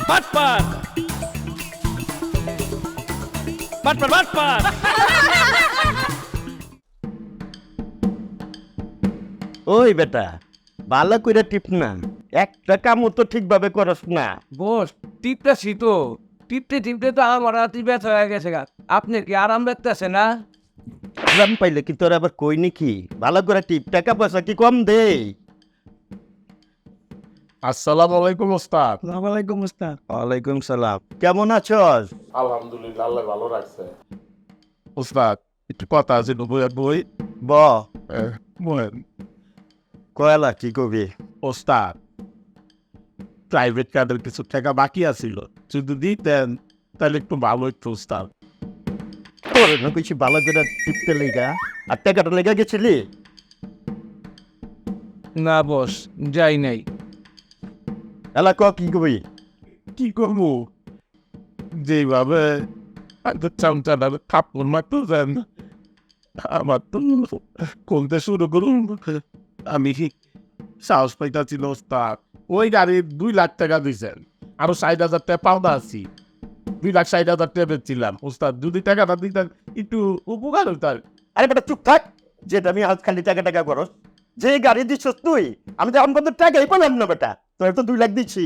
বাটপার বাটপার বাটপার। ওই বেটা বালা কইরা টিপ না, একটা কামও তো ঠিকভাবে করস না। বস টিপটা শীতো টিপতে টিপতে তো আমার রাত্রি ব্যথা হয়ে গেছে গা। আপনি কি আরাম লাগতেছে না? আরাম পাইলে কি তোর আবার কই নাকি? ভালো করে টিপ, টাকা পয়সা কি কম দে? আসসালামু আলাইকুম ওস্তাদ। ওয়ালাইকুম আসসালাম। ওয়ালাইকুম সালাম, কেমন আছস? আলহামদুলিল্লাহ, আল্লাহ ভালো রাখছে। ওস্তাদ একটু কথা আছে, বই ব বলেন। কয়লা কি কবি? ওস্তাদ প্রাইভেট কার্ডের কিছু টাকা বাকি আছিল, যদি দিতেন তাহলে একটু ভালো একটু ওস্তাদ। তোর না কিছু ভালো করে টিপতে লেগা আর টাকাটা লেগা গেছিলি? না বস যাই নাই। এলা ক কি কবি? কি করবো, যেভাবে চামচাটা কাপড় মারতেছেন আমার তো কমতে শুরু করুন। আমি সাহস পাইতাছি না ওস্তাদ। ওই গাড়ির 2 লাখ টাকা দিয়েছেন, আরো 60,000 টাকা পাওনা আছি। 2,60,000 টাকা বেচছিলাম ওস্তাদ, যদি টাকাটা দিতেন একটু উপকার হইতাম। আরে বেটা চুপ থাক, যেটা আমি আজ খালি টাকা টাকা করস। যে গাড়ি দিচ্ছস তুই, আমি তো এখন পর্যন্ত টাকাই পেলাম না বেটা। তোর তো 2 লাখ দিচ্ছি,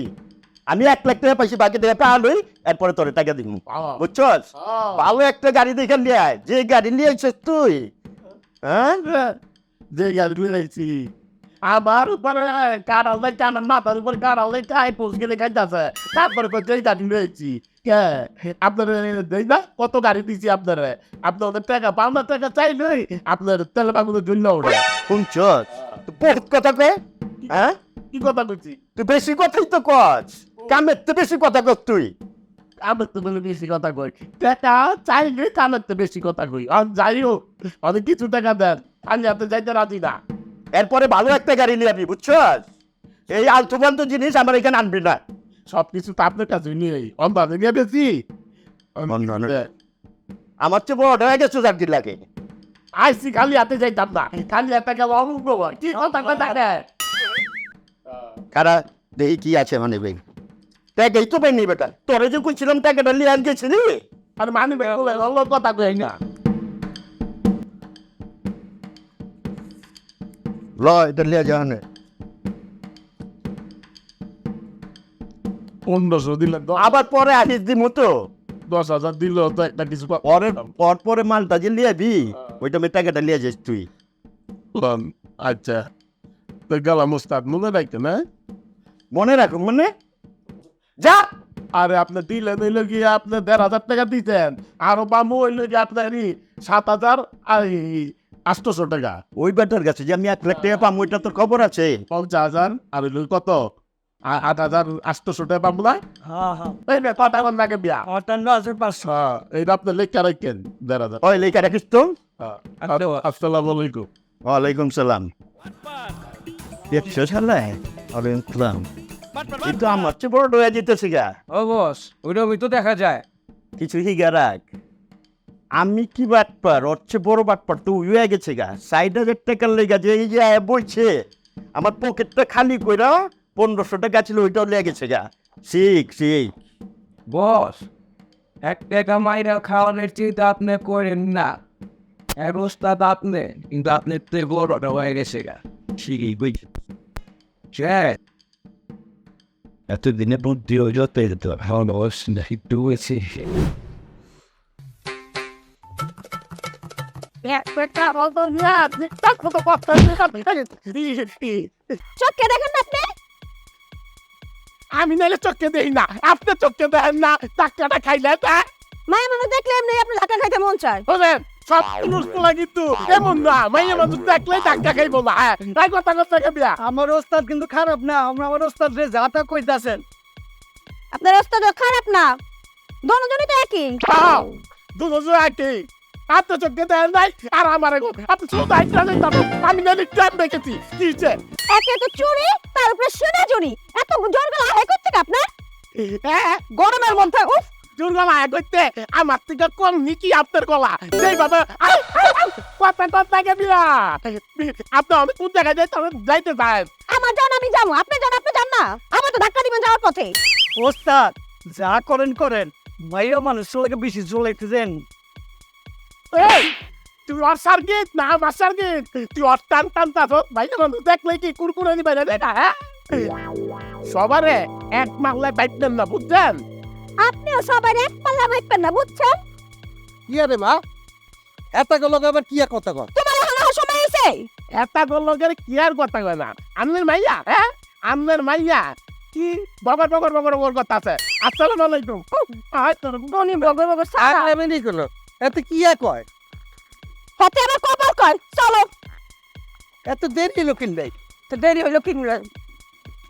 আমি 1 লাখ টাকা পাইছি, বাকি টাকা পাওয়ালই এরপরে তোর টাকা দিব, বুঝছস? ভালো একটা গাড়ি দেখে নিয়ে আয়, যে গাড়ি নিয়ে আইছস তুই। হ্যাঁ যে গাড়ি লইছি আমার উপরে কারালে টানা, মাথার উপর কারালে খাই পোষ গেলে খাইতেছে, তারপরে যে গাড়ি লইছি আপনারা দেই না, কত গাড়ি দিছি আপনারা, আপনাদের টাকা পাওনা টাকা চাইলে আপনার তেল বাগুলো জন্য ওঠে। শুনছস? তুই বহুত কথা কে, হ্যাঁ কি কথা কইছি? তুই বেশি কথাই তো কস, কামের তো বেশি কথা কস তুই। আমার তো বলে বেশি কথা কই, টাকা চাইলে কামের তো বেশি কথা কই। আর যাই হোক, অনেক কিছু টাকা দেন, আমি আপনি যাইতে রাজি না। এরপরে ভালো একটা গাড়ি নিয়ে আবি, বুঝছস? এই আলতু ফালতু জিনিস আমার এখানে আনবি না। সবকিছু তো আপনার কাছে নিয়ে অন্ধারে গিয়ে বেশি আমার চেয়ে বড় হয়ে গেছো যার কি লাগে। আইসি খালি হাতে যাইতাম না, খালি হাতে গেলে অমুক কি কথা কথা রে। কারা দেখি কি আছে মানে ভাই, টাকাই তো পাইনি বেটা। তোরে যে কইছিলাম টাকাটা নিয়ে আন গেছিলি। আর মানি বলে অন্য কথা কই না। ল এটা লিয়া যাওয়া নেই। 1500 দিলে আবার পরে আসিস দি মতো 10,000 দিল তো একটা কিছু পরে পরে মালটা যে লিয়াবি, ওইটা আমি টাকাটা লিয়ে যাস তুই। পাম। আচ্ছা তো গেলাম ওস্তাদ, মনে রাখতে না। মনে রাখো মানে যা। আরে আপনি দিলেন হইলো কি আপনি 1,500 টাকা দিতেন, আরো বামু হইলো কি আপনার 7,800 টাকা। ওই বেটার কাছে যে আমি 1 লাখ টাকা পাবো ওইটা তোর খবর আছে? 50,000 আর হইলো কত 8,800 টাকা পাবো না। হ্যাঁ হ্যাঁ এই নে কথা কোন লাগে বিয়া। 58,500। হ্যাঁ এইটা আপনি লেখা রাখেন 1,500। ওই লেখা রাখিস তো। আসসালামু আলাইকুম। ওয়ালাইকুম সালাম। দেখছো শালা, ওয়ালাইকুম সালাম। কিন্তু আমার চেয়ে বড় হয়ে যেতেছে গা। ও বস ওইরকমই তো দেখা যায়। কিছু হিগা রাখ, আমি কি বাটপার, ওর চেয়ে বড় বাটপার তো হয়ে গেছে গা। 60,000 টাকার লেগা যে এই যে বইছে, আমার পকেটটা খালি কইরা 1500 টাকা ছিল ওইটাও লেগে গেছে গা। শিখ শিখ। বস 1 টাকা মাইরা খাওয়ানোর চিন্তা আপনি করেন না। এক ওস্তাদ আপনি, কিন্তু আপনার তো বড়টা হয়ে গেছে গা। শিখি বুঝছি। এতদিনে বুদ্ধি হয়ে যেত ভালো বস একটু হয়েছে। চোখে দেখেন না আপনি? আমি নাইলে চোখে দেই না, আপনি চোখে দেন না, টাকাটা খাইলে তা মায়া মানুষ দেখলে এমনি আপনি ধাক্কা খাইতে মন চায়। বুঝলেন। সব মানুষ পোলা কিন্তু এমন না, মাইয়া মানুষ দেখলে টাকা খাইবো না। হ্যাঁ তাই কথা কথা বিয়া। আমার ওস্তাদ কিন্তু খারাপ না, আমার ওস্তাদ রে যাতা কইতাছেন। আপনার ওস্তাদ খারাপ না, দোনোজনই তো একই। পাও দুজন একই, আপনি চোখে দেন নাই আর আমার আপনি শুধু দায়িত্ব নিতাম। আমি নাইলে টাইম দেখেছি কি হচ্ছে। একে তো চুরি, তার উপরে সোনা চুরি, এত জোর গলা আয় করতে আপনার হ্যাঁ গরমের মধ্যে। উফ, দুর্গলা করতে আমার থেকে কম নিকি আপনার গলা যেভাবে কথা কথা বিয়া। আপনি আমি কোন জায়গায় যাইতে যাইতে চান? আমার জান আমি যাবো, আপনি যান না। আমার তো ধাক্কা দিবেন যাওয়ার পথে। ওস্তাদ যা করেন করেন, মাইয়া মানুষ লাগে বেশি জ্বলাইতেছেন। এই তুই ওর সার্কিট না আমার সার্কিট, তুই ওর টান টান ভাই বন্ধু দেখলে কি কুরকুরে নিবে না এটা, হ্যাঁ? সবারে এক মামলায় বাইটেন না, বুঝছেন? আপনিও সবার এক পাল্লা ভাইবেন না, বুঝছেন? কি রে মা, এত গেল আবার কি কথা কর? তোমার এখনো সময় হয়েছে। একটা লোকের কি আর কথা কয় না, আমনের মাইয়া, হ্যাঁ আমনের মাইয়া কি বগর বগর বগর বগর কথা আছে। আসসালামু আলাইকুম। উনি বগর বগর সারা আমি নি করলো এত কি কয়? হাতে আমার কপাল কয়। চলো। এত দেরি হলো কিন ভাই? তো দেরি হইলো কি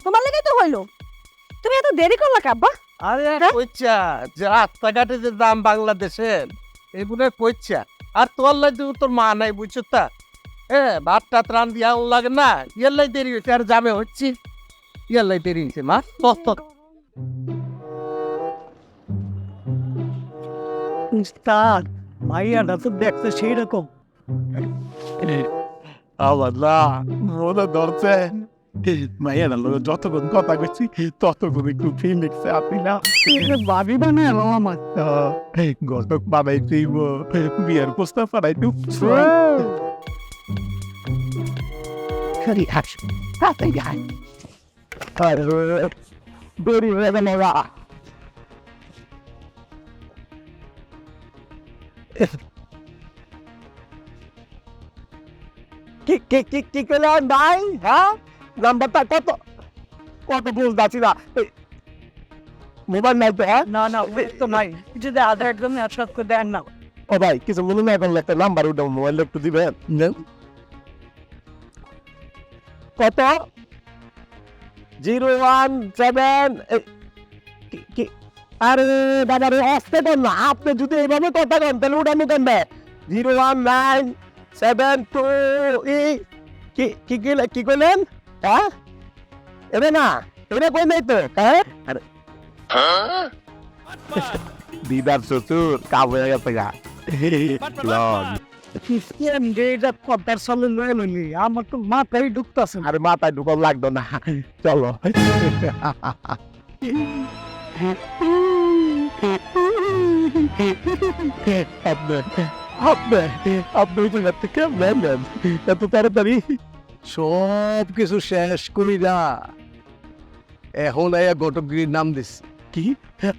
তোমার লেগে তো হইলো, তুমি এত দেরি করলা কাব্বা? আরে কইছা যে রাস্তাঘাটে যে দাম বাংলাদেশের এগুলো কইছা, আর তোর লাগে তোর মা নাই বুঝছো তা, ভাতটা ত্রাণ দিয়া লাগে না, ইয়াল্লাই দেরি হয়েছে আর যাবে হচ্ছে, ইয়াল্লাই দেরি হয়েছে মা। উস্তাদ মাইয়াটা তো দেখতে সেই রকম। আমার না মনে ধরছে মাইয়া না লোক যতক্ষণ কথা কইছি ততক্ষণ একটু ফিলিংসে আপনি না ভাবি বানায় আমার গতক বানাইছি বিয়ের প্রস্তাব বানাইতে কি করলেন ভাই? হ্যাঁ, নাম্বারটা কত কত বুঝতে না, মোবাইল নাই তো? হ্যাঁ না না তো নাই, যদি আধার একদম একসাথ করে দেন না। ও ভাই কিছু মনে না করলে একটা নাম্বার উঠাও, মোবাইল একটু দিবেন। কত? 017 আরে দাদা রে আসতে দেন না, আপনি যদি এইভাবে কথা কন তাহলে উঠানো কেন? 01972 কি করলেন? হ্যাঁ এবে না, এটা কই নাই তো। হ্যাঁ দিদার শ্বশুর কাম হয়ে গেছে গা। আমার তো মাথায় ঢুকতেছে। আরে মাথায় ঢুকন লাগতো না, চলো। এত তাড়াতাড়ি সব কিছু শেষ করি না, এখন আয়া ঘটকগিরির নাম দিস। কি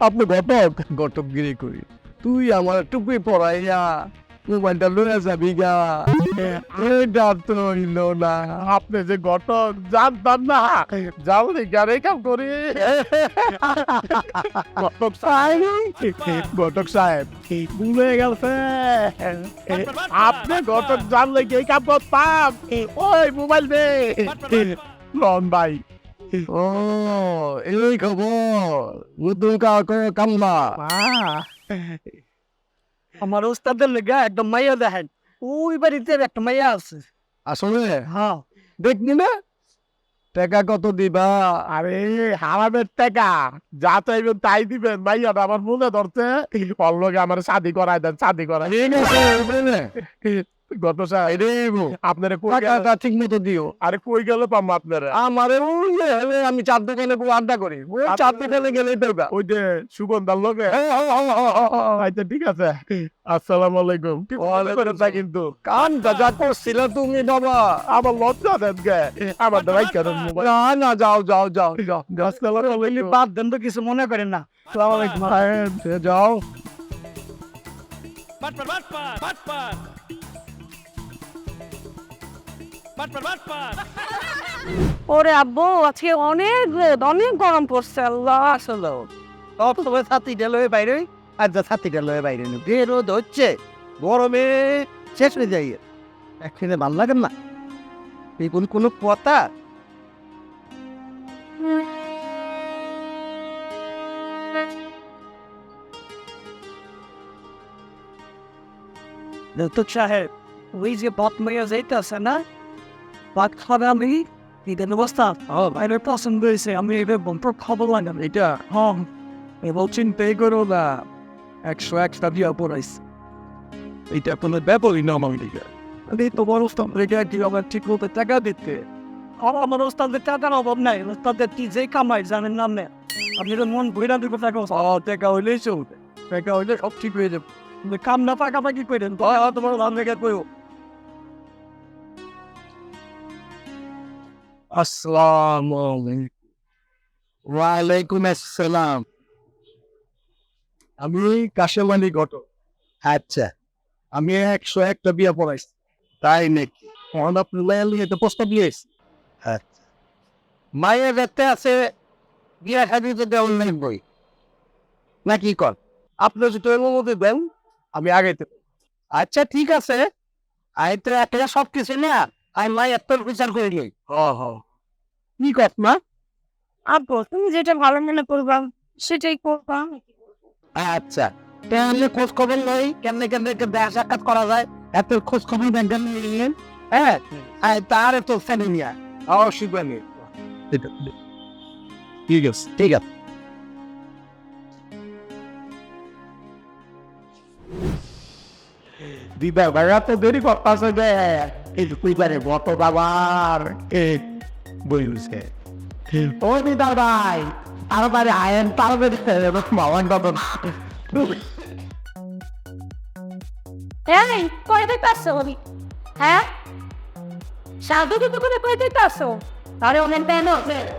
আপনি ঘটক? ঘটকগিরি করি, তুই আমার টুপি পরাইয়া মোবাইলটা লয়ে যাবি গা। এটা তো হইল না। আপনি যে ঘটক জানতাম না, যাও রে গাড়ি কাম করি। ঘটক সাহেব ভুলে গেছে, আপনি ঘটক জানলে কি এই কাম করতাম? ওই মোবাইল দে লন ভাই। ও এই খবর, বুদ্ধুল কামবা। আমার ওস্তাদের লেগে একদম মাইয়া দেখেন, ওই বাড়িতে একটা মাইয়া আছে। আসলে হ্যাঁ দেখনি না, টাকা কত দিবা? আরে হারামের টাকা যা চাইবেন তাই দিবেন। ভাইয়া আমার মনে ধরছে ওর লগে আমার শাদি করাই দেন, শাদি করাই। ঠিক আছে, বুঝলে? গত সাহেব আপনারা কই গেল? টাকাটা ঠিক মতো দিও। আরে কই গেল পাম আপনারা? আমারে ওই যে আমি চার দোকানে আড্ডা করি, ওই চার দোকানে গেলেই পাইবা। ওই যে সুগন্ধার লগে। আচ্ছা ঠিক আছে, আসসালামু আলাইকুম। কি করে তা কিন্তু কানটা যা করছিল তুমি বাবা, আমার লজ্জা দেন গে, আমার ভাই কেন মোবাইল? না না, যাও যাও যাও যাও যাও, আসসালামু আলাইকুম। বাদ দেন তো, কিছু মনে করেন না। আসসালামু আলাইকুম। যাও। ওরে আব্বু, আজকে অনেক রোদ, অনেক গরম পড়ছে। আল্লাহ আসলে সব সময় ছাতিটা লয়ে বাইরে, আর যা ছাতিটা লয়ে বাইরে নি, যে রোদ হচ্ছে গরমে শেষ হয়ে যায়। একসাথে ভাল লাগে না, এই কোনো কথা। দত্তক সাহেব, ওই যে বট মাইয়া যাইতেছে না, বাদ খাবে আমি এদের অবস্থা বাইরে পছন্দ হয়েছে, আমি এদের বম্পর খবর লাগাম। এটা হ্যাঁ এবার চিন্তাই করো না, 101টা দিয়া পড়াইছে, এটা কোনো ব্যাপারই না আমার দিকে। আমি তো বড় রেখে কি আমার ঠিক মতো টাকা দিতে, আমার ওস্তাদের টাকার অভাব নাই, ওস্তাদের কি যে কামাই জানেন না আপনি। আপনি তো মন ভইরা দিব টাকা, টাকা হইলেই চলবে, টাকা হইলে সব ঠিক হয়ে যাবে। কিন্তু কাম না পাকাপাকি করেন তো তোমার দাম রেখে কইও। আসসালামু আলাইকুম। ওয়ালাইকুম আসসালাম। আমি কাশেম আলী ঘটক। আচ্ছা, আমি 101টা বিয়া পড়াইছি। তাই নাকি? এখন আপনি লাইলি একটা প্রস্তাব নিয়ে এসেছি। আচ্ছা, মায়ের দেখতে আছে বিয়া খাদিতে দেওয়ার নাই বই নাকি কর? আপনি যদি এর মধ্যে দেন আমি আগাইতে পারি। আচ্ছা ঠিক আছে, আমি তো একটা সব কিছু না, আমি মায়ের তোর বিচার করে নিই। কি কর মা? আপু তুমি যেটা ভালো মনে করবা সেটাই করবা। আচ্ছা, তাহলে খোঁজ খবর নই, কেমনে কেমনে দেখা সাক্ষাৎ করা যায়, এত খোঁজ খবর ব্যাংকার নিলেন। হ্যাঁ, তার তো ফ্যানে নিয়ে অসুবিধা নেই। ঠিক আছে, ঠিক আছে। দিদা ভাইয়া তো দেরি করতেছে রে, এই পরিবারের গত বাবার বইছে। ও দিদা ভাই, আর বারে আয়েন পারবে মাওয়ান বাবা। এই কই যাইতাছো তুমি? হ্যাঁ সাধু তো করে কই যাইতাছো? আরে অনেক দেন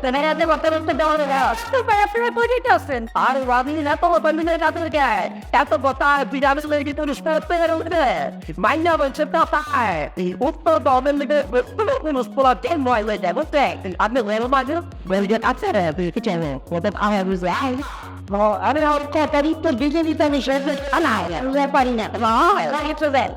তেনারাতে বর্তমানে দেওয়া যায় তো ভাই আপনারা কই যাইতাছেন? আর রাবি না তো বন্ধুদের কাছে যায় এত কথা বিরামের লেগে তো রিস্টার্ট পেয়ে উঠবে মাইনা বলছে তো পায় এই উত্তর দমের লেগে কোনো স্পোলা টেন নয় হয়ে যায় বুঝতে আপনি লেভেল মাঝে ওয়েলগেট আছে রে কি চাইবে ওটা আয় বুঝে আয় আরে আর তাড়াতাড়ি তো বিজেপি তো আমি শেষ আনাই আর পারি না লাগে তো দেন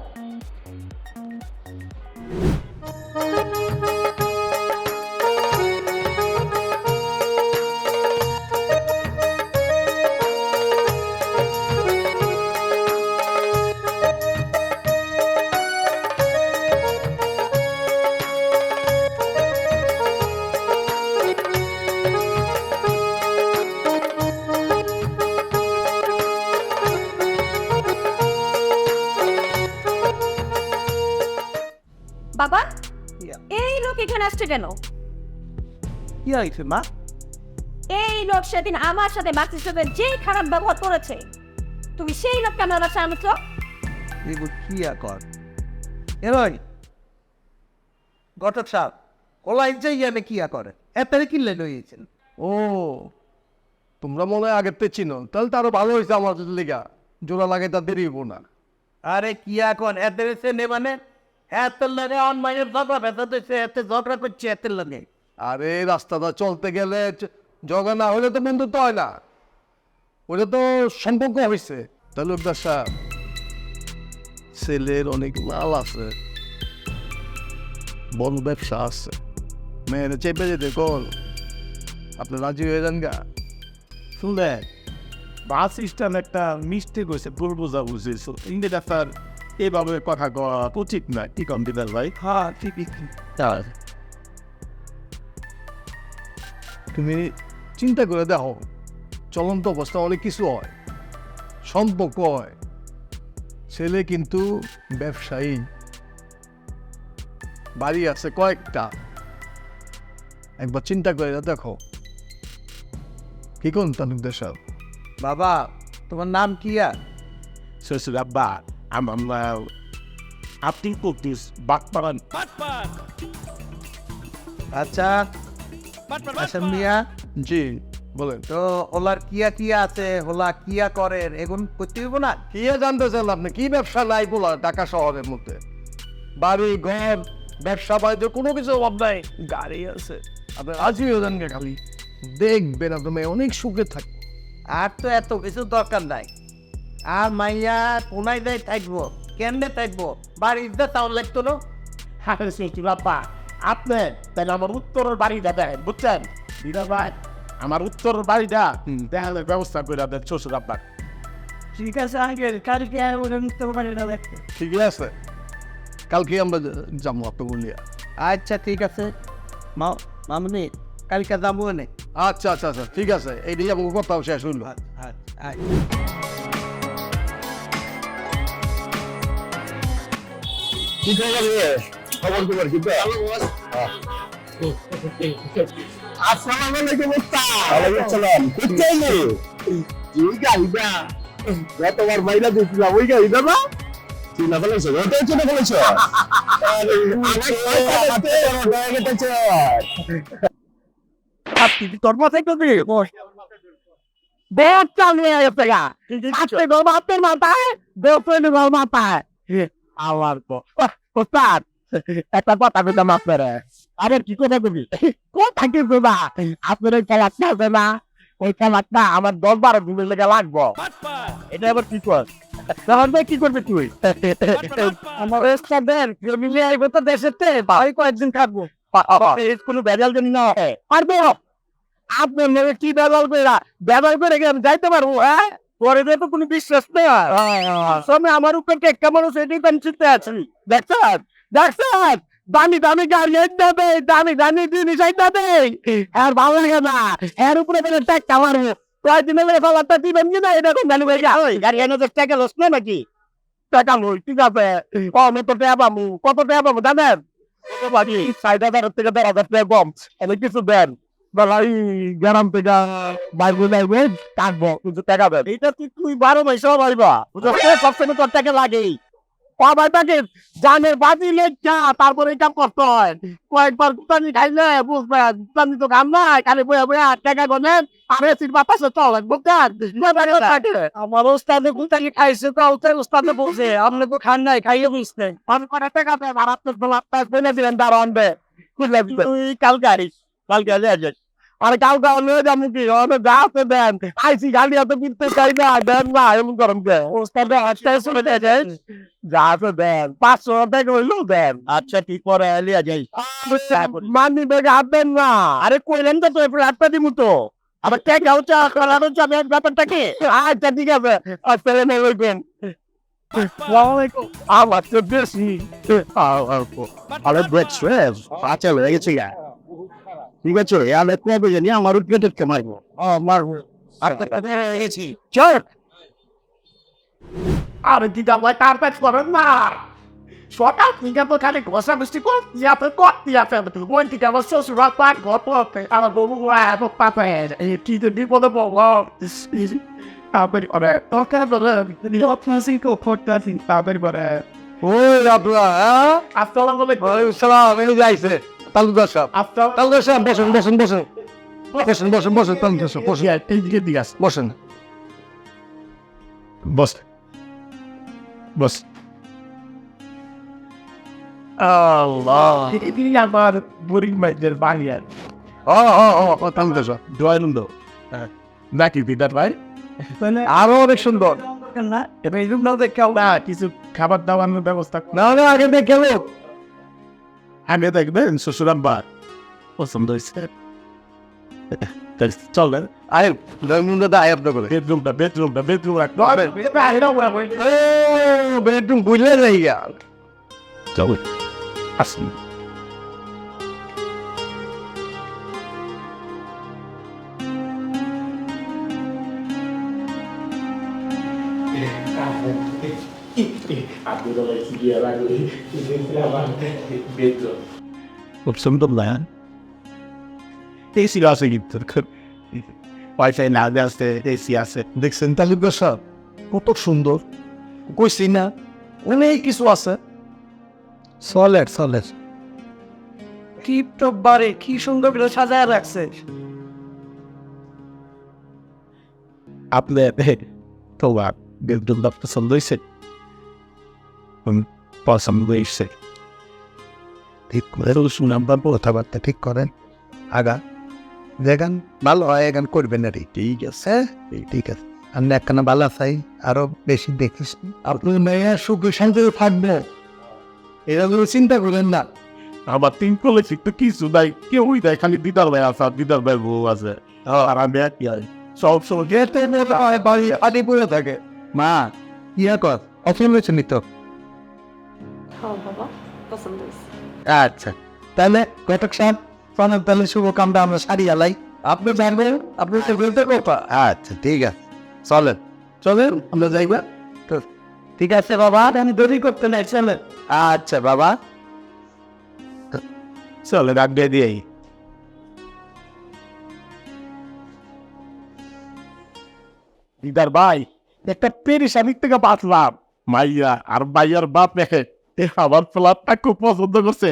বাবা এই লোক এখানে আসছে কেন? কি হয়েছে মা? এই লোক সেদিন আমার সাথে মাসির সাথে যে খারাপ ব্যবহার করেছে তুমি সেই লোককে আমার বাসায় আনছো? এগুলো কি কর এরই গটক সাহেব ওলাই যাই আমি কি করে এত কিনলে লইয়েছেন? ও তোমরা মনে হয় আগের থেকে চিনো, তাহলে তো আরো ভালো হয়েছে আমার লিগা, জোড়া লাগাই তার দেরি হবো না। আরে কি এখন এত নে মানে এত লাগে অনমাইনের ঝগড়া ভেতর দিচ্ছে, এত ঝগড়া করছে এত লাগে। আরে রাস্তাটা চলতে গেলে জগা না হলে তো বন্ধুত্ব হয় না, ওটা তো সম্পর্ক হয়েছে। তাহলে সাহেব ছেলের অনেক লাল আছে, বড় ব্যবসা আছে, মেয়েরা চেপে যেতে কল আপনি রাজি হয়ে যান গা। শুনলে বাস স্ট্যান্ড একটা মিস্টেক হয়েছে, ভুল বোঝা বুঝেছো, ইন্ডিয়া ডাক্তার এভাবে কথা কওয়া উচিত না। কি কম দিদার ভাই? হ্যাঁ ঠিকই। তুমি চিন্তা করে দেখো, চলন্ত অবস্থা অনেক কিছু হয়, সম্পর্ক হয়, ছেলে কিন্তু ব্যবসায়ী, বাড়ি আছে কয়েকটা, একবার চিন্তা করে দেখো। কি কোন তালুকদার সাহেব? বাবা তোমার নাম কি? শ্বশুর আব্বা আমার আপনি করতিস বাটপাড়ান। আচ্ছা আসাম মিয়া, জি বলেন। তো ওলার কিয়া কিয়া আছে, ওলা কিয়া করেন এগুন করতে হইব না? কি জানতে চান আপনি? কি ব্যবসা নাই বলা ঢাকা শহরের মধ্যে? বাড়ি ঘর ব্যবসা বাণিজ্য কোনো কিছু অভাব নাই, গাড়ি আছে, আপনি রাজি হয়ে যান গে, খালি দেখবেন আপনার মেয়ে অনেক সুখে থাকে। আর তো এত কিছু দরকার নাই, আর মাইয়া কোনায় যাই থাকবো, কেমনে থাকবো, বাড়িতে তাও লাগতো না। বাপ্পা আপনি তাহলে আমার উত্তরের বাড়িটা দেখেন, বুঝছেন দিদা ভাই? আমার উত্তরের বাড়িটা দেখানোর ব্যবস্থা করে আপনার শ্বশুর আব্বার। ঠিক আছে আঙ্কেল, কালকে ঠিক আছে, কালকে আমরা যাবো আপনি বলিয়া। আচ্ছা ঠিক আছে মামনি, কালকে যাবো না। আচ্ছা আচ্ছা আচ্ছা ঠিক আছে, এই দিয়ে আমাকে কথা শেষ হইল। ঠিক হয়ে গেছে খবর খবর, কিন্তু আসসালামু আলাইকুম উস্তাদ। ওয়ালাইকুম আসসালাম। কোথায় রে? এই গাড়িটা গতবার মাইরা দিয়েছিলাম, ওই গাড়িটা না? চিনা ফেলেছো? ওটাই চিনা ফেলেছো? আরে আপনি তোর মাথায় তো দিয়ে বেশ চালিয়ে গেছে গা আজকে গরমাতের মাথায় বেফেন গরমাতায় আমার কোথার একটা কথা বললাম আপনারা আরে কি কথা বলি কোথা কি বাবা আপনার ওই খেলাটা আছে না ওই খেলাটা আমার 10-12 দিনের লেগে লাগবো এটা আবার কি কর তখন ভাই কি করবে তুই আমার স্টাডেন্ট মিলে আইবো তো দেশেতে ভাই কয়েকদিন থাকবো কোনো বেজাল জন্য না পারবো আপনার মেয়ে কি ব্যবহার করে আমি যাইতে পারবো হ্যাঁ পরে তো কোনো বিশ্বাস নেই সামনে আমার উপর কেমন সেটাই তো আমি চিন্তা আছি দেখছেন দামি দামি গাড়ি দেবে দামি দামি জিনিস দেবে আর ভালো লাগে না এর উপরে বেলে ট্যাক্স আমার কয়েক দিনের লেগে ফলাটা দিবেন কি না এরকম গাড়ি হয়ে যায় গাড়ি এনে টাকা লস নেই নাকি টাকা লই ঠিক আছে কত টাকা পাবো কত টাকা পাবো জানেন বাকি 6000 থেকে 10,000 টাকা কম এনে কিছু দেন বালাই গ্রাম থেকে বাইরে যাইবে কাটবো কিন্তু টাকা দেন এটা তুই 12 মাসে পাইবা বুঝছো সবসময় তোর টাকা লাগেই কবার টাকা জানের বাজি লেখা তারপরে কাম করতে হয় কয়েকবার গুতানি খাইলে বুঝবে গুতানি তো কাম নাই খালি বইয়া বইয়া টাকা গনেন আর এসির বাতাসে চলেন বুঝছেন আমার ওস্তাদে গুতানি খাইছে তো ওস্তাদে বলছে আপনি তো খান নাই খাইয়ে বুঝতে আমি করে টাকা দেন আর আপনার আপনার বলে দিলেন দাঁড়ানবে বুঝলেন তুই কালকে আসিস আর কালকে হলে যাবো কি গাছে দেন আইসি গাড়ি এত কিনতে চাই না দেন না এমন করেন কে ওস্তাদে আসতে শুনে দেন গাছে দেন 500 টাকা হইলেও দেন আচ্ছা ঠিক পরে এলিয়া যাই মানি বেগে হাঁটবেন না আরে কইলেন তো তো এরপর হাতটা দিমু তো আবার টাকা হচ্ছে করার হচ্ছে আমি ব্যাপারটা কি আচ্ছা ঠিক আছে আসলে নেই বলবেন আমার তো বেশি আরে ব্রেক স্ট্রেস আচ্ছা হয়ে গেছে গা ঠিক আছে আমি কবে জানি আমার উঠে মারবো মারবো চল আরে দিদা ভাই কার্পেট করেন না সকাল থেকে তো খালি ঘষা বৃষ্টি করতে আছে ওই থেকে আমার শ্বশুর পাক ঘর পড়তে আমার বউ এত পাপে কি তো বিপদে পড়বো তারপরে করে তোকে বলে আপনার সিকো করতে আছি তারপরে করে ওই আপনারা আসসালামু আলাইকুম সালাম এই যাইছে তালুকদার সাহেব আপনার তালুকদার সাহেব বসেন বসেন বসেন বসেন বসেন বসেন তালুকদার সাহেব বসেন এই দিকে দিকে আসেন বসেন বস বস আল্লাহ ini আমার বুড়ি মাইদের বাড়িয়ার তালুকদার সাহেব দোয়াইলুন্দ নাকি বিদার ভাই আরো অনেক সুন্দর না এবার এই রুমটাও দেখেও না কিছু খাবার দাবারের ব্যবস্থা না না আগে দেখে লোক আগে দেখবেন শ্বশুরাম্বার পছন্দ হয়েছে চলেন আয় রুমটা আয় আপনার করে বেডরুম বেডরুম বুঝলে যাই গা চলেন আসুন Uppsumdum lan. Siyasi gitti. Wi-Fi nerede আছে siyasi. দেখছেন তালুকদার সাহেব কত সুন্দর কইছি না অনেক কিছু আছে চলের কি তো বারে কি সুন্দর করে সাজায় রাখছে আপনি তোমার বেডরুমটা পছন্দ হয়েছে পছন্দ হয়েছে ঠিক করে শুনাম্বার কথাবার্তা ঠিক করেন আগা যেখান ভালো হয় এখান করবেন না রে ঠিক আছে ঠিক আছে আর একখানা ভালো চাই আরো বেশি দেখিস আপনার মেয়ে সুখে শান্তিতে থাকবে এটা কোনো চিন্তা করবেন না আমার তিন কলেজ তো কিছু নাই কেউই নাই খালি দিদার ভাই আছে আর দিদার ভাই বউ আছে আর আমি এক ইয়ার সব সময় যেতে হয় বাড়ি আদি পড়ে থাকে মা ইয়া কর অপছন্দ হয়েছে নিত বাবা পছন্দ হয়েছে আচ্ছা তাহলে কয়টক সাহেব প্রণব তাহলে শুভ কামটা আমরা সারিয়ে লাই আপনি জানবেন আপনি তো বলতে কথা আচ্ছা ঠিক আছে চলেন আমরা যাইবা তো ঠিক আছে বাবা আমি দেরি করতে নাই চলে আচ্ছা বাবা চলে রাখবে দিয়েই দিদার ভাই একটা পেরেশানি থেকে বাঁচলাম মাইয়া আর মাইয়ার বাপ রেখে আমার ফ্ল্যাটটা খুব পছন্দ করছে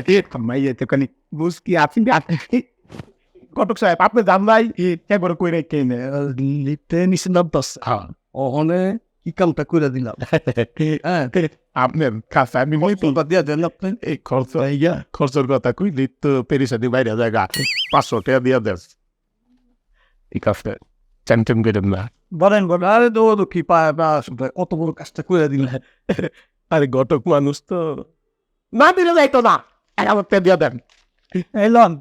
মাইয়া তো খানি বুঝকি আপনি কটক সাহেব আপনি জান নাই একবার কই রেখে লিফটে নিচে নামতাস ওখানে কি কামটা করে দিলাম আপনার কাছে আমি তোমরা দিয়া দেন আপনি এই খরচের কথা কইলি তো পেরেশানি বাইরে জায়গা 500 টাকা দিয়া দেস ঠিক আছে টেনশন করেন না বলেন বলেন আরে তো কি পায় না আসলে কত বড় কাজটা করে দিলে আরে ঘটক মানুষ তো না দিলে যাইতো না আমার পে দিয়া দেন এলন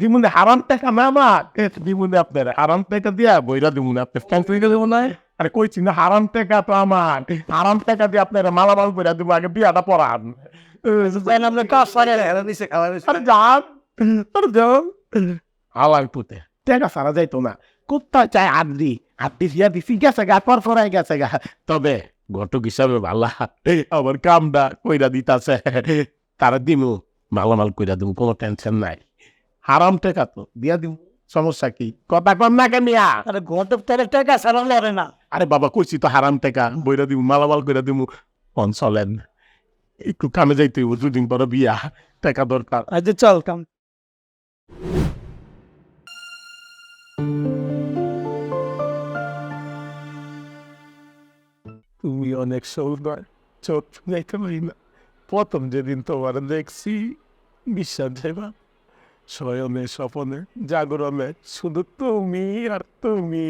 দিমুনে হারাম টাকা না আমার দিমুনে আপনার হারাম টাকা দিয়া বইরা দিমুনে আপনার কমপ্লিটে দেবো না আরে কইছি না হারাম টাকা তো আমার হারাম টাকা দিয়ে আপনার মালামাল বইরা দিব আগে বিয়াটা পড়ান আপনার কাজ সারে নিচে খাওয়া আরে যান আরে যান হালাই পুতে টাকা সারা যাইতো না কোথায় চাই আদি দিয়া দিছি গেছে গা পরপরাই গেছে গা তবে ঘটক হিসাবে ভালা আমার কামটা কইরা দিতাছে তারা দিমু মালামাল কইরা দিমু কোনো টেনশন নাই হারাম টাকা তো দিয়া দিমু সমস্যা কি কথা কম না কেমিয়া আরে ঘটক তার টাকা সারা লড়ে না আরে বাবা কইছি তো হারাম টাকা বইরা দিমু মালামাল কইরা দিমু কোন চলেন একটু কামে যাইতে হইব দুদিন পরে বিয়া টাকা দরকার আজ চল কাম তুমি অনেক সুন্দর চোখ যাইতে পারি না প্রথম যেদিন তোমার দেখছি বিশ্বাস যাইবা শয়নে স্বপনে জাগরণে শুধু তুমি আর তুমি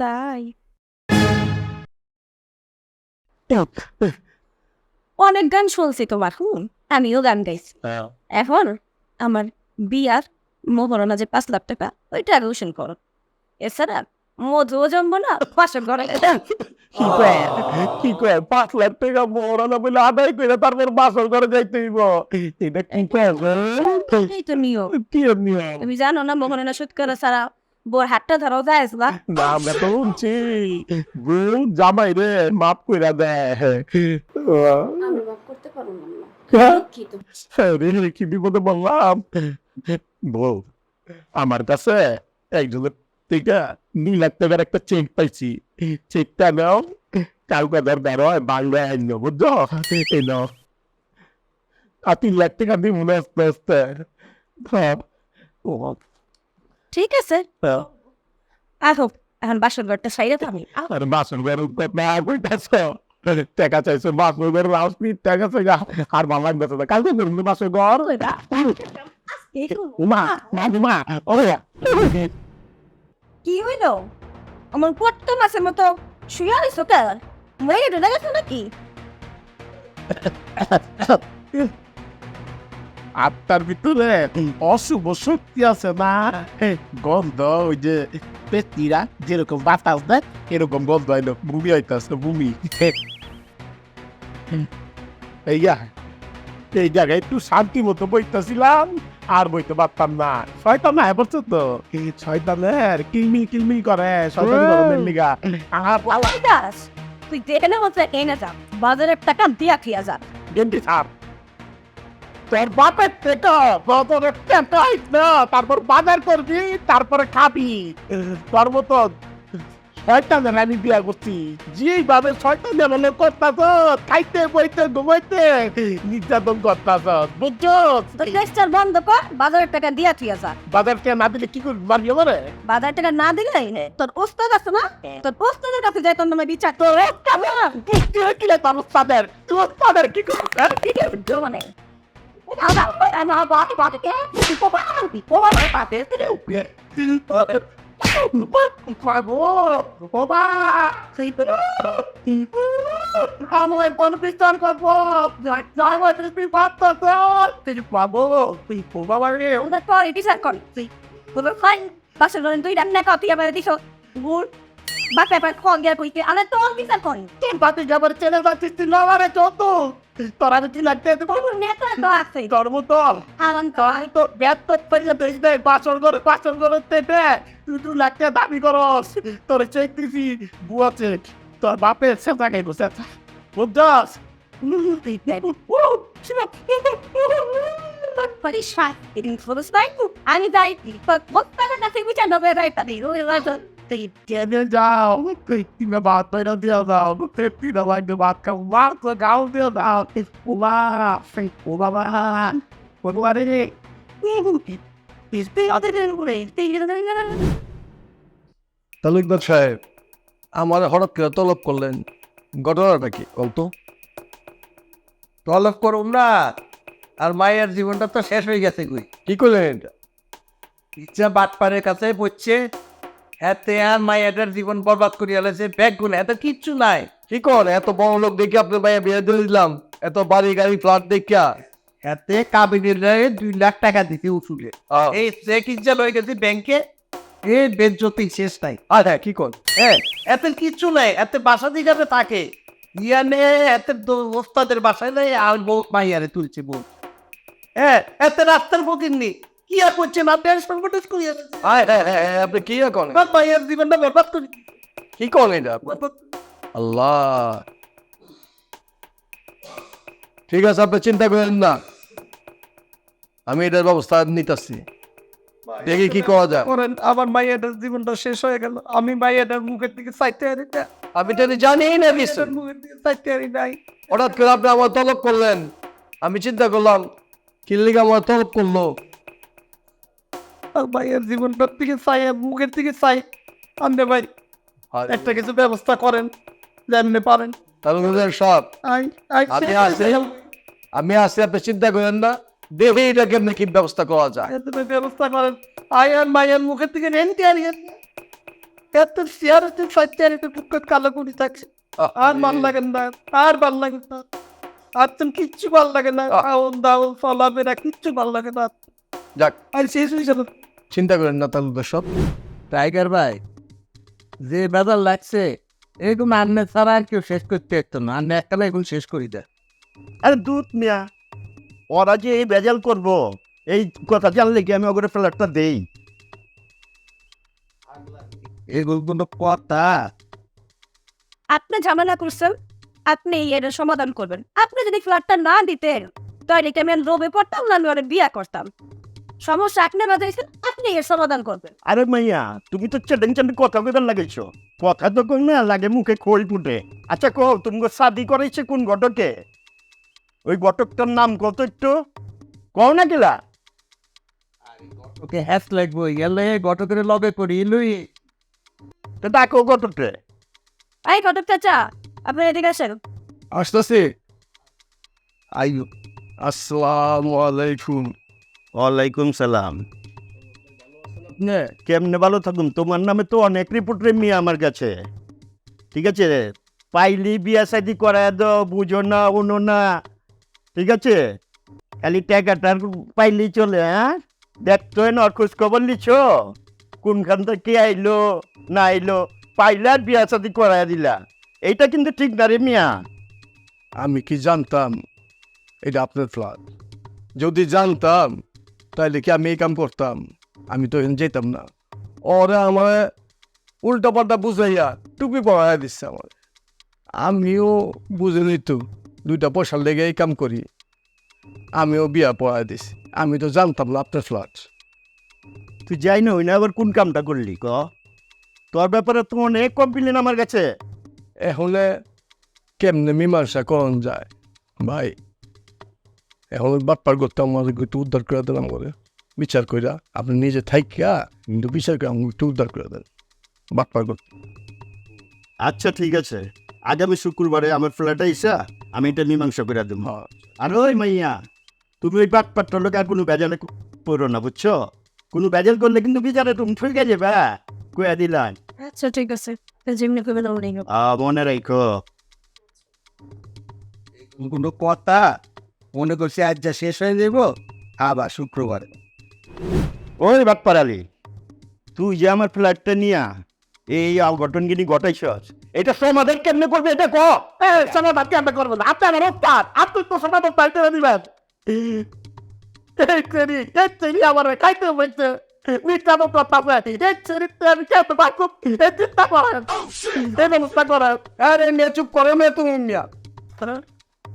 তাই অনেক গান শুনছি তোমার আমিও গান গাইছি এখন আমার বিয়ার মোহরণা যে 5 লাখ টাকা ওইটা রোশন করো এছাড়া মধুও জমবো না পাশে ঘরে কি কয় 5 লাখ টাকা মরানা বলে আদায় করে তারপর বাসর করে যাইতে হইব এটা কি কয় এই তো নিও কি নিয়ম তুমি জানো না মোহরণা সুদ করে ছাড়া বোর হাতটা ধরাও যায় না না আমরা তো শুনছি বউ জামাই রে মাফ করে দেয় আমি মাফ করতে পারবো না কি তো রে কি বিপদে বললাম বউ আমার কাছে একজনের থেকে 2 লাখ টাকার একটা চেক পাইছি চেকটা নাও কাউকে দরকার হয় বাংলায় আইন বুঝছো এই নাও আর 3 লাখ টাকা দিব না আস্তে আস্তে ঠিক আছে আহো এখন বাসর ঘরটা সাইডে থামি আর বাসন বের উঠতে না কইতাছো টাকা চাইছে বাসন বের রাউসনি টাকা চাইছে আর ভালো লাগবে না কালকে ধরুন বাসন ঘর উমা মা ওয়া কি হইল আমার পট্ট মাছের মতো শুয়ে আইসো কেন মরে গেছে গেছো নাকি আত্মার ভিতরে অশুভ শক্তি আছে না গন্ধ ওই যে পেটিরা যেরকম বাতাস দেয় এরকম গন্ধ হইলো ভূমি হইতাছে ভূমি এই জায়গায় একটু শান্তি মতো বইতেছিলাম আর বইতে পারতাম না শয়তান না বলছো তো শয়তানের কিলমিল করে শয়তান গরমের লিগা দাস তুই দেখে না হচ্ছে এনে যা বাজারের টাকা দিয়া খেয়া যা গেন্দি সার তোর বাপের থেকে বদরের টাকা না তারপর বাজার করবি তারপরে খাবি তোর মতো শয়তানের আমি বিয়া করছি যেভাবে শয়তানের মানে করতাছ খাইতে বইতে ঘুমাইতে নির্যাতন করতাছ বুঝছো তোর রেস্টার বন্ধ কর বাজারের টাকা দিয়া থিয়া যা বাজার কে না দিলে কি করবি মারিও মানে বাজার টাকা না দিলে তোর ওস্তাদ আছে না তোর ওস্তাদের কাছে যাই তোর নামে বিচার তোর কি রে তোর উস্তাদের তোর উস্তাদের কি করবি কি করবি মানে আমার বাকি বাকি তুই রান্না কর তুই আমার দিস গুড় বাচ্চা পায় খাওয়া গিয়ে কইতে আরে তো বিচার করি বাতি যাবার ছেলে যাচ্ছিস তুই লওয়ারে যত তোর আমি কি লাগতে দেবো নেতা তো আছে তোর মতো আরাম কর তো ব্যাট তো পেয়ে বেশ দেয় বাসন করে তেটে তুই 2 লাখ টাকা দাবি করস তোর চেক দিছি বুয়া চেক তোর বাপের সেটা খাইবো সেটা বুঝছস আমি যাই বক্তার কাছে বিচার হবে রাইতা দিই Tiene down, thinking about little deal down, thinking like the vodka, walk the gown deal down, it's what it is. He's big other than Talukdar সাহেব আমার হঠাৎ করে তলব করলেন, ঘটনাটা কি বলতো? তলব করুন না, আর মায়ের জীবনটা তো শেষ হয়ে গেছে কই। কি করলেন এটা? ইচ্ছা বাটপারের কাছে পড়ছে, এতে আর মায়ের জীবন বরবাদ করে আলেছে, ব্যাগ গুলো এত কিচ্ছু নাই। কি কর, এত বড় লোক দেখে আপনার ভাইয়া বিয়ে দিয়ে দিলাম, এত বাড়ি গাড়ি ফ্ল্যাট দেখিয়া। এতে কাবিনের 2 লাখ টাকা দিতে উঠুলে এই চেক ইচ্ছা লয়ে গেছি ব্যাংকে, এই বেজ্জতি শেষ নাই। আর হ্যাঁ, কি কর, হ্যাঁ, এতে কিচ্ছু নাই, এতে বাসা দিঘাতে থাকে ইয়ানে, এতে ওস্তাদের বাসায় নেই, আর বউ মাইয়ারে তুলছে বউ। হ্যাঁ, এতে রাস্তার ফকিরনি কি আর করছে না, সংগঠন করিয়া হ্যাঁ হ্যাঁ হ্যাঁ, আপনি কি করেন? মাইয়ার জীবনটা বরবাদ করি। কি করেন এটা আপনি? আল্লাহ, ঠিক আছে, আপনি চিন্তা করেন না, আমি এটার ব্যবস্থা নিতেছি, দেখি কি করা যায়। করেন, আমার মাইয়াটার জীবনটা শেষ হয়ে গেল, আমি মাইয়াটার মুখের দিকে চাইতে পারি না, আমি তো জানি না বিষয়। মুখের দিকে চাইতে পারি নাই। হঠাৎ করে আপনি আমার তলব করলেন, আমি চিন্তা করলাম কি লিগে আমার তলব করলো। আর মাইয়ার জীবনটার দিকে চাই, মুখের দিকে চাই, আনতে ভাই একটা কিছু ব্যবস্থা করেন, যেমনি পারেন। তাহলে সব আমি আছি, আমি আছি, আপনি চিন্তা করেন না, দেখি এটা কেমনি কি ব্যবস্থা করা যায়। ব্যবস্থা করেন, আয়ার মায়ের মুখের দিকে রেন্টে আনিয়ে এত শেয়ার হচ্ছে, সত্যি আর একটু টুকটাক কালো কুড়ি থাকছে, আর ভাল লাগে না, আর ভাল লাগে না, আর তুমি কিচ্ছু ভাল লাগে না, খাওন দাওন ফলাফেরা কিচ্ছু ভাল লাগে না, যাক, আর শেষ হয়ে যাবে। চিন্তা করেন না তাহলে সব। টাইগার ভাই, যে বেজার লাগছে এরকম আন্নে ছাড়া আর কেউ শেষ করতে পারতো না, আন্নে এককালে এখন শেষ করি দেয়। আরে দুধ মিয়া, ওরা যে এই বেজাল করবো এই কথা জানলে কি আমি ওগুলো ফ্ল্যাটটা দেই? এগুলো কোনো কথা? আপনি ঝামেলা করছেন, আপনি এর সমাধান করবেন। আপনি যদি ফ্ল্যাটটা না দিতেন তাহলে কি আমি রোবে পড়তাম না, আমি ওরে বিয়া করতাম। সমস্যা আপনি বাজাইছেন, আপনি এর সমাধান করবেন। আরে মাইয়া, তুমি তো চেটেন চেটেন কথা কইবার লাগাইছো, কথা তো কই না লাগে মুখে খোল ফুটে। আচ্ছা কো, তুমি শাদি করাইছে কোন ঘটকে? ওই ঘটকটার নাম কত একটু কও না গেলা? ওকে হ্যাস লাগবো, গেলে গটকের লবে করি লুই। তো ডাকো ঘটককে। এই ঘটক চাচা, আপনি এদিকে আসেন। আসতেছি। আইয়ো, আসসালামু আলাইকুম। ওয়ালাইকুম সালাম। কেমনে ভালো থাকুন, তোমার নামে তো অনেক রিপোর্ট মিয়া আমার কাছে। ঠিক আছে, পাইলি বিয়া শাদি করায় দাও, বুঝো না উনো না, ঠিক আছে? খালি টাকাটার পাইলি চলে। হ্যাঁ, দেখতো না, খোঁজ খবর লিছ কোনখান থেকে আইলো না আইলো, পাইলে আর বিয়া শাদি করায় দিলা, এইটা কিন্তু ঠিক না রে মিয়া। আমি কি জানতাম এটা আপনার ফ্ল্যাট? যদি জানতাম তাহলে কি আমি এই কাম করতাম? আমি তো এখানে যেতাম না। ওরা আমার উল্টা পাল্টা বুঝাইয়া টুপি পড়াইয়া দিচ্ছে আমার। আমিও বুঝে নিত 2টা পয়সার লেগে এই কাম করি, আমিও বিয়া পড়াই দিছি। আমি তো জানতাম না আপনার ফ্ল্যাট। তুই যাই না, ওই না আবার কোন কামটা করলি ক? তোর ব্যাপারে তো অনেক কমপ্লেন আমার কাছে। এখন কেমনে মীমাংসা করন যায় ভাই? এখন বাটপার করতে আমার একটু উদ্ধার করে দিলাম করে বিচার কইরা, আপনি নিজে থাইকা কিন্তু বিচার করে আমাকে একটু উদ্ধার করে দেন বাটপার করতে। আচ্ছা ঠিক আছে, আগামী শুক্রবারে আমার ফ্ল্যাটে এসে আমি এটা মীমাংসা করে দেবো। হ্যাঁ, আর ওই মাইয়া, তুমি ওই বাটপাটটার লোক আর কোনো বেজালে পড়ো না, বুঝছো? কোনো বেজাল করলে কিন্তু বিচারে তুমি ঠকে যাবে, কয়া দিলাম। আচ্ছা ঠিক আছে, যেমনি করবেন ওমনি হবে। মনে রাখো। কোনো কথা মনে করছি আজ যা শেষ হয়ে যাব, আবার শুক্রবারে। ওই বাটপাড়ালি, তুই যে আমার ফ্ল্যাটটা নিয়া এই অঘটনগিনি ঘটাইছস, এটা সমাধান কেমনে করবে এটা ক? সমাধান কেমন করবো না? আপনি আমার ওস্তাদ, আপনি তো সমাধান পাইতে দিবেন। আমার খাইতে বলছে মিথ্যানো কথা বলে, আমি খেতে পারবো, চিন্তা করেন, এই ব্যবস্থা করেন। আরে মেয়ে চুপ করে, মেয়ে তুমি মিয়া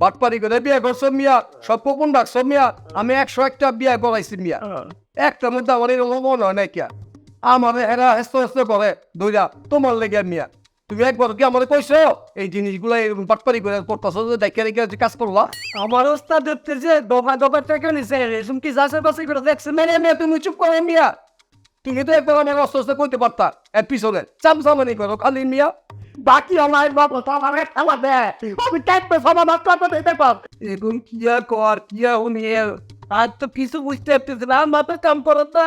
বাটপারি করে বিয়ে করছো মিয়া, সব গোপন রাখছো মিয়া। আমি 101টা বিয়ে করাইছি মিয়া, একটা মধ্যে আমার এরকম মনে হয় না কিয়া। আমার এরা হেস্ত হেস্ত করে ধইরা তোমার লেগে মিয়া। তুমি একবার কি আমার কইছো এই জিনিসগুলো এরকম বাটপারি করে করতেছো যে দেখে দেখে যে কাজ করলা? আমার ওস্তাদ দেখতে যে দফা দফা টাকা নিছে, এরকম কি যাচাই বাছাই করে দেখছে মেনে মেয়ে, তুমি চুপ করো মিয়া। তুমি তো একবার অনেক অস্ত অস্ত করতে পারতা, এর পিছনে চামচামানি করো খালি মিয়া। বাকি আমার বাবা তো আমার খেলা দেয়, আমি টাইপে সবা মাত্র দিতে পার। এখন কিয়া কর কিয়া উনিয়ে আর তো কিছু বুঝতে পারতেছি না, মাথা কাম করো না,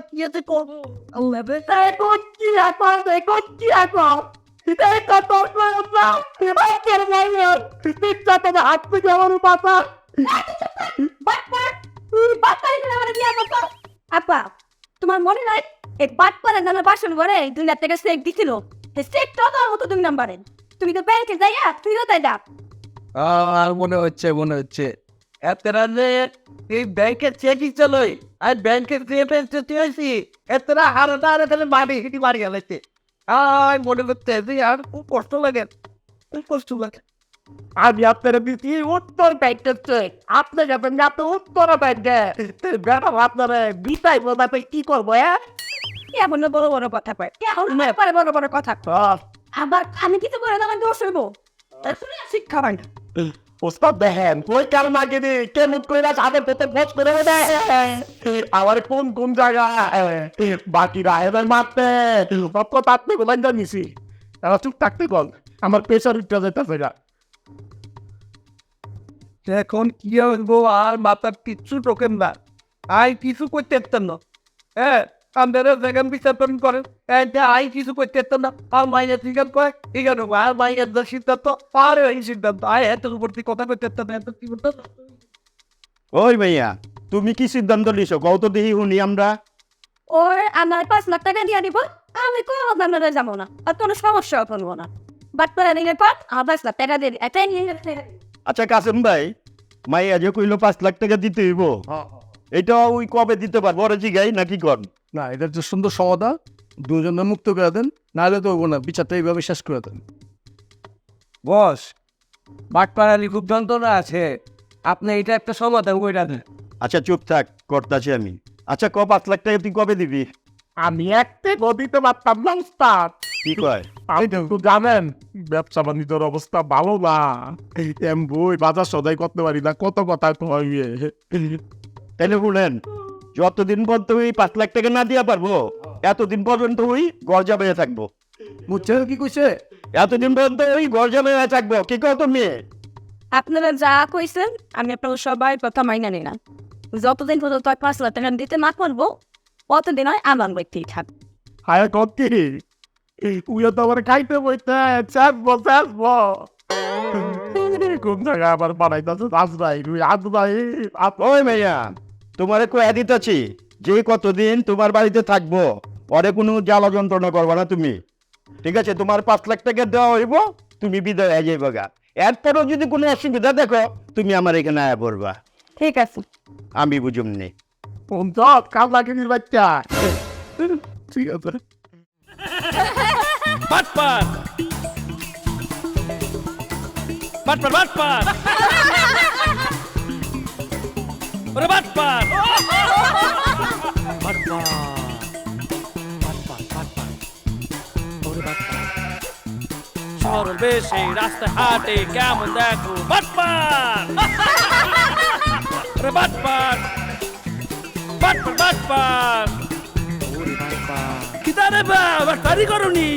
কি আছে করবো আল্লাহ বে। এখন কি এখন এখন কি এখন আপা, তোমার মনে নাই এই বাট পারে নামে বাসন করে 2 লাখ টাকা চেক দিছিল? চেক তো তোমার মতো 2 নাম্বারে। তুমি তো ব্যাংকে যাইয়া তুইও তাই দা। আর মনে হচ্ছে এতরা যে এই ব্যাংকের চেকই চলোই আর ব্যাংকের যে পেন্সে তুই এতরা হারাটা আর তাহলে মারি গেছে। আর মনে করতে যে আর খুব কষ্ট লাগে, খুব কষ্ট লাগে। আমি আপনারা দিচ্ছি উত্তর ব্যাংকের চেক, আপনি যাবেন না তো উত্তর ব্যাংকে। ম্যাডাম আপনারা বিতাই বোঝাতে কি করবো? এমন বড় বড় কথা কয়, এখন পারে বড় বড় কথা কয়। আবার আমি কিছু করে না, আমার দোষ হইব। শুনে শিক্ষা পাই না। ওস্তাদ দেখেন কই কারণ আগে দি কেমন কইরা তাদের পেতে ভোজ করে দেয় আমার কোন কোন জায়গা বাকি রাহেবের মারতে সব কথা আপনি বলেন জানিছি। তারা চুপ থাকতে বল, আমার প্রেশার উঠতে যেতেছে না। এখন কি হইব আর মাথার কিচ্ছু টোকেন না, আই কিছু করতে পারতাম না। হ্যাঁ আপনারা যেখান বিচারণ করেন আই কিছু করতে পারতাম না। আর মাইনের জিজ্ঞাসা করে এখানে আর মাইনের যে সিদ্ধান্ত আর এই সিদ্ধান্ত আয় এত উপর দিয়ে কথা করতে পারতাম না, এত কি বলতাম। ওই ভাইয়া, তুমি কি সিদ্ধান্ত নিছো কও তো দেখি শুনি আমরা। ওর আমার 5 লাখ টাকা দিয়ে দিব, আমি কোনো আপনারা যাবো না, আর কোনো সমস্যা করবো না। বাট পারে নিলে পর আমার 5 লাখ টাকা দিয়ে এটাই নিয়ে গেছে। আচ্ছা কাসেম ভাই, মাইয়া যে কইলো 5 লাখ টাকা দিতে হইব, এটা ওই কবে দিতে পারবো ওরা জিগাই নাকি কর? না, এটা তো সুন্দর সমাধান, দুজনে মুক্ত করে দেন, নাহলে তো হইব না, বিচারটা এইভাবে শেষ করে দেন। বস বাটপাড়ালি খুব যন্ত্রণা আছে, আপনি এটা একটা সমাধান করে দেন। আচ্ছা চুপ থাক, করতাছি আমি। আচ্ছা 5 লাখ টাকা তুই কবে দিবি? আমি একটা দিতে পারতাম না উস্তাদ। কি কয়? আপনি তো জানেন ব্যবসা বাণিজ্যের অবস্থা ভালো না, বই বাজার সদাই করতে পারি না, কত কথা তো হইবে। তাইলে শুনেন, যতদিন পর্যন্ত ওই 5 লাখ টাকা না দিয়া পারবো এতদিন পর্যন্ত ওই গরজা বেয়ে থাকবো। বুঝছেন কি কইছে? এতদিন পর্যন্ত ওই গরজা বেয়ে থাকবো। কি কয় তুমি? আপনারা যা কইছেন আমি আপনার সবাই কথা মাইনা নিলাম। যতদিন পর্যন্ত 5 লাখ টাকা দিতে না পারবো অতদিন হয় আমার ব্যক্তি থাক। হায় কত উইয়া তো আমার খাইতে বইতে চাপবো কোন জায়গায় আবার বানাইতেছে আজরাই আজরাই। ওই মাইয়া, তোমারে কয়ে দিতেছি যে কতদিন তোমার বাড়িতে থাকবো পরে কোনো জ্বালা যন্ত্রণা করবা না তুমি, ঠিক আছে? তোমার 5 লাখ টাকা দেওয়া হইব, তুমি বিদায় হয়ে যাইবা গা। এরপরও যদি কোনো অসুবিধা দেখো তুমি আমার এখানে আয়া পড়বা, ঠিক আছে। আমি বুঝুমনি। পঞ্চাশ কাল লাগে বাচ্চা। ঠিক আছে। বাটপার বাটপার বাটপার ওরে বাটপার বাটপার বাটপার বাটপার ওরে বাটপার সরল বেশে রাস্তায় হাটে কেমন দেখো বাটপার ওরে বাটপার বাটপার বাটপার ওরে বাটপার কি জানে বা বাটপারি করনি